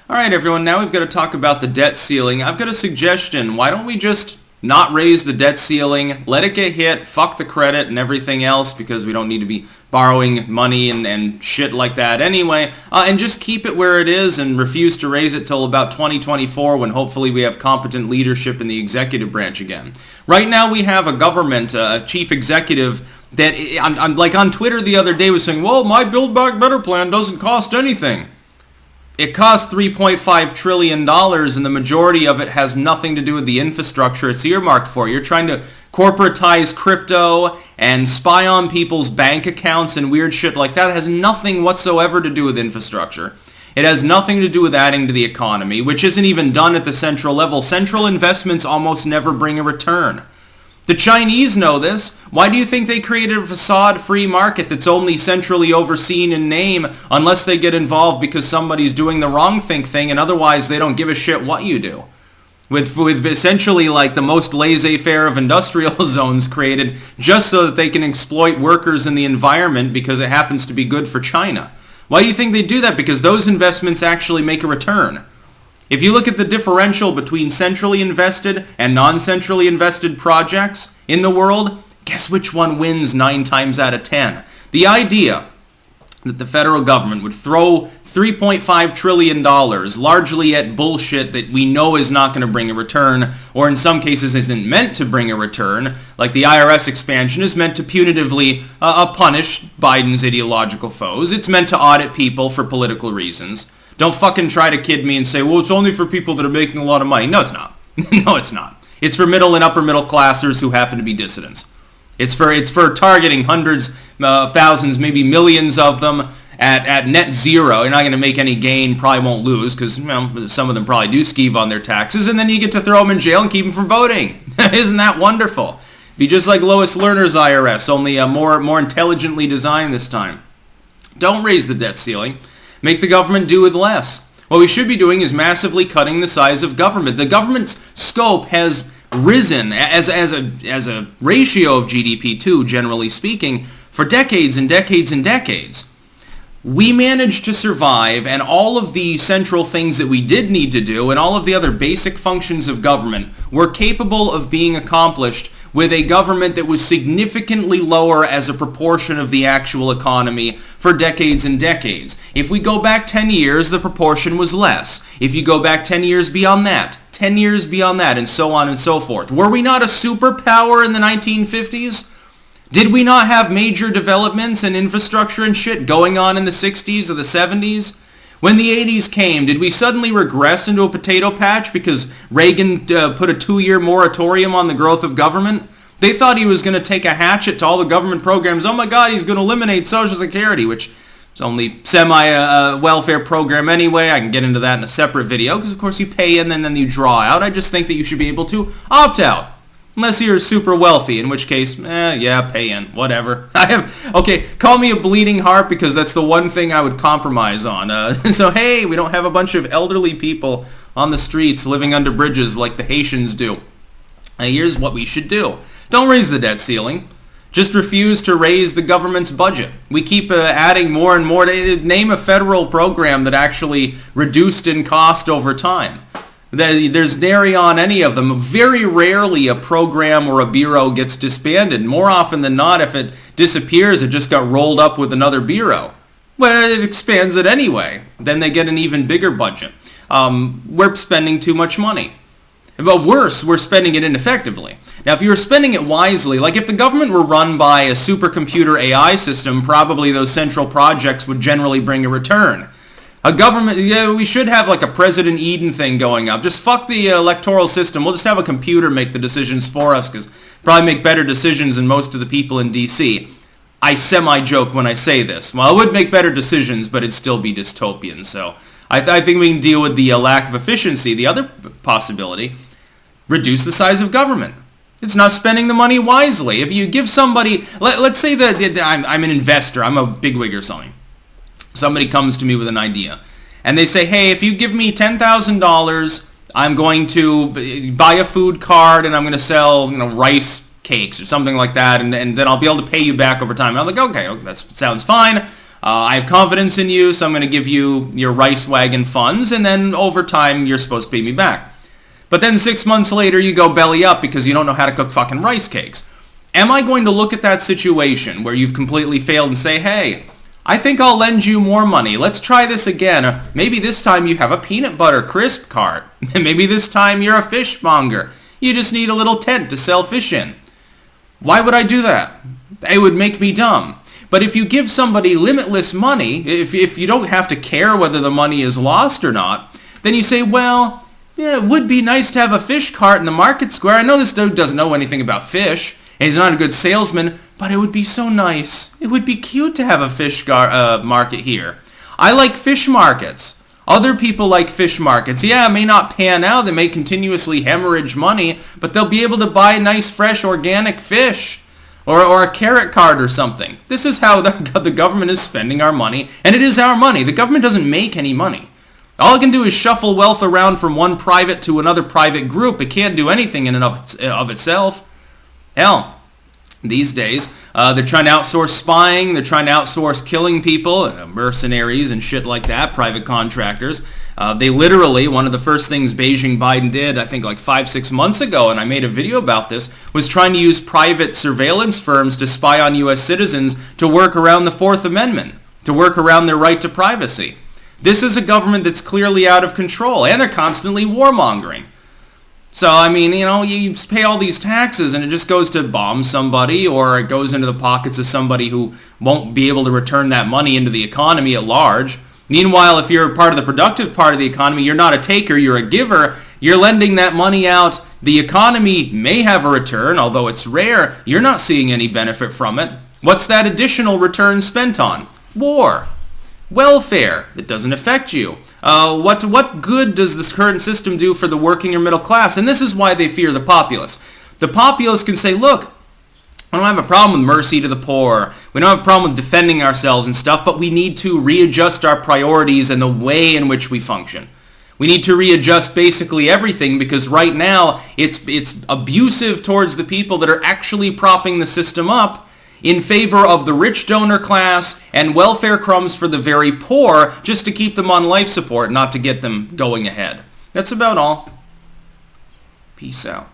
All right, everyone, now we've got to talk about the debt ceiling. I've got a suggestion. Why don't we just not raise the debt ceiling, let it get hit, fuck the credit and everything else, because we don't need to be borrowing money and shit like that anyway, and just keep it where it is and refuse to raise it till about 2024 when hopefully we have competent leadership in the executive branch again. Right now we have a government, a chief executive that, I'm like on Twitter the other day was saying, well, my Build Back Better plan doesn't cost anything. It costs $3.5 trillion, and the majority of it has nothing to do with the infrastructure it's earmarked for. You're trying to corporatize crypto and spy on people's bank accounts and weird shit like that. It has nothing whatsoever to do with infrastructure. It has nothing to do with adding to the economy, which isn't even done at the central level. Central investments almost never bring a return. The Chinese know this. Why do you think they created a facade-free market that's only centrally overseen in name unless they get involved because somebody's doing the wrong thing and otherwise they don't give a shit what you do? With essentially like the most laissez-faire of industrial zones created just so that they can exploit workers in the environment because it happens to be good for China. Why do you think they do that? Because those investments actually make a return. If you look at the differential between centrally invested and non-centrally invested projects in the world, guess which one wins 9 times out of 10? The idea that the federal government would throw $3.5 trillion largely at bullshit that we know is not going to bring a return, or in some cases isn't meant to bring a return, like the IRS expansion is meant to punitively punish Biden's ideological foes. It's meant to audit people for political reasons. Don't fucking try to kid me and say, well, it's only for people that are making a lot of money. No, it's not. No, it's not. It's for middle and upper middle classers who happen to be dissidents. It's for targeting hundreds, thousands, maybe millions of them at net zero. You're not going to make any gain, probably won't lose, because some of them probably do skeeve on their taxes, and then you get to throw them in jail and keep them from voting. Isn't that wonderful? Be just like Lois Lerner's IRS, only more intelligently designed this time. Don't raise the debt ceiling. Make the government do with less. What we should be doing is massively cutting the size of government. The government's scope has risen as a ratio of GDP too, generally speaking, for decades and decades and decades. We managed to survive, and all of the central things that we did need to do and all of the other basic functions of government were capable of being accomplished with a government that was significantly lower as a proportion of the actual economy for decades and decades. If we go back 10 years, the proportion was less. If you go back 10 years beyond that, 10 years beyond that, and so on and so forth. Were we not a superpower in the 1950s? Did we not have major developments and infrastructure and shit going on in the 60s or the 70s? When the 80s came, did we suddenly regress into a potato patch because Reagan put a 2-year moratorium on the growth of government? They thought he was going to take a hatchet to all the government programs. Oh my God, he's going to eliminate Social Security, which is only semi-welfare program anyway. I can get into that in a separate video because, of course, you pay in and then you draw out. I just think that you should be able to opt out. Unless you're super wealthy, in which case, yeah, pay in, whatever. Okay, call me a bleeding heart because that's the one thing I would compromise on. So, hey, we don't have a bunch of elderly people on the streets living under bridges like the Haitians do. Here's what we should do. Don't raise the debt ceiling. Just refuse to raise the government's budget. We keep adding more and more. Name a federal program that actually reduced in cost over time. There's nary on any of them. Very rarely a program or a bureau gets disbanded. More often than not, if it disappears, it just got rolled up with another bureau. Well, it expands it anyway. Then they get an even bigger budget. We're spending too much money. But worse, we're spending it ineffectively. Now, if you were spending it wisely, like if the government were run by a supercomputer AI system, probably those central projects would generally bring a return. A government, we should have like a President Eden thing going up. Just fuck the electoral system. We'll just have a computer make the decisions for us because probably make better decisions than most of the people in D.C. I semi-joke when I say this. Well, it would make better decisions, but it'd still be dystopian. So I think we can deal with the lack of efficiency. The other possibility, reduce the size of government. It's not spending the money wisely. If you give somebody, let's say that I'm an investor. I'm a bigwig or something. Somebody comes to me with an idea, and they say, hey, if you give me $10,000, I'm going to buy a food card, and I'm going to sell rice cakes or something like that, and then I'll be able to pay you back over time. And I'm like, okay, that sounds fine. I have confidence in you, so I'm going to give you your rice wagon funds, and then over time, you're supposed to pay me back. But then 6 months later, you go belly up because you don't know how to cook fucking rice cakes. Am I going to look at that situation where you've completely failed and say, hey, I think I'll lend you more money. Let's try this again. Maybe this time you have a peanut butter crisp cart. Maybe this time you're a fishmonger. You just need a little tent to sell fish in. Why would I do that? It would make me dumb. But if you give somebody limitless money, if you don't have to care whether the money is lost or not, then you say, well, yeah, it would be nice to have a fish cart in the market square. I know this dude doesn't know anything about fish, and he's not a good salesman, but it would be so nice. It would be cute to have a fish market here. I like fish markets. Other people like fish markets. Yeah, it may not pan out. They may continuously hemorrhage money, but they'll be able to buy nice, fresh, organic fish. Or a carrot cart or something. This is how the government is spending our money, and it is our money. The government doesn't make any money. All it can do is shuffle wealth around from one private to another private group. It can't do anything in and of itself. Hell, these days, they're trying to outsource spying. They're trying to outsource killing people, mercenaries and shit like that, private contractors. They literally, one of the first things Beijing Biden did, I think like 5-6 months ago, and I made a video about this, was trying to use private surveillance firms to spy on U.S. citizens to work around the Fourth Amendment, to work around their right to privacy. This is a government that's clearly out of control, and they're constantly warmongering. So, I mean, you pay all these taxes and it just goes to bomb somebody, or it goes into the pockets of somebody who won't be able to return that money into the economy at large. Meanwhile, if you're part of the productive part of the economy, you're not a taker, you're a giver. You're lending that money out. The economy may have a return, although it's rare. You're not seeing any benefit from it. What's that additional return spent on? War. Welfare. It doesn't affect you. What good does this current system do for the working or middle class? And this is why they fear the populace. The populace can say, look, we don't have a problem with mercy to the poor. We don't have a problem with defending ourselves and stuff, but we need to readjust our priorities and the way in which we function. We need to readjust basically everything, because right now it's abusive towards the people that are actually propping the system up in favor of the rich donor class and welfare crumbs for the very poor, just to keep them on life support, not to get them going ahead. That's about all. Peace out.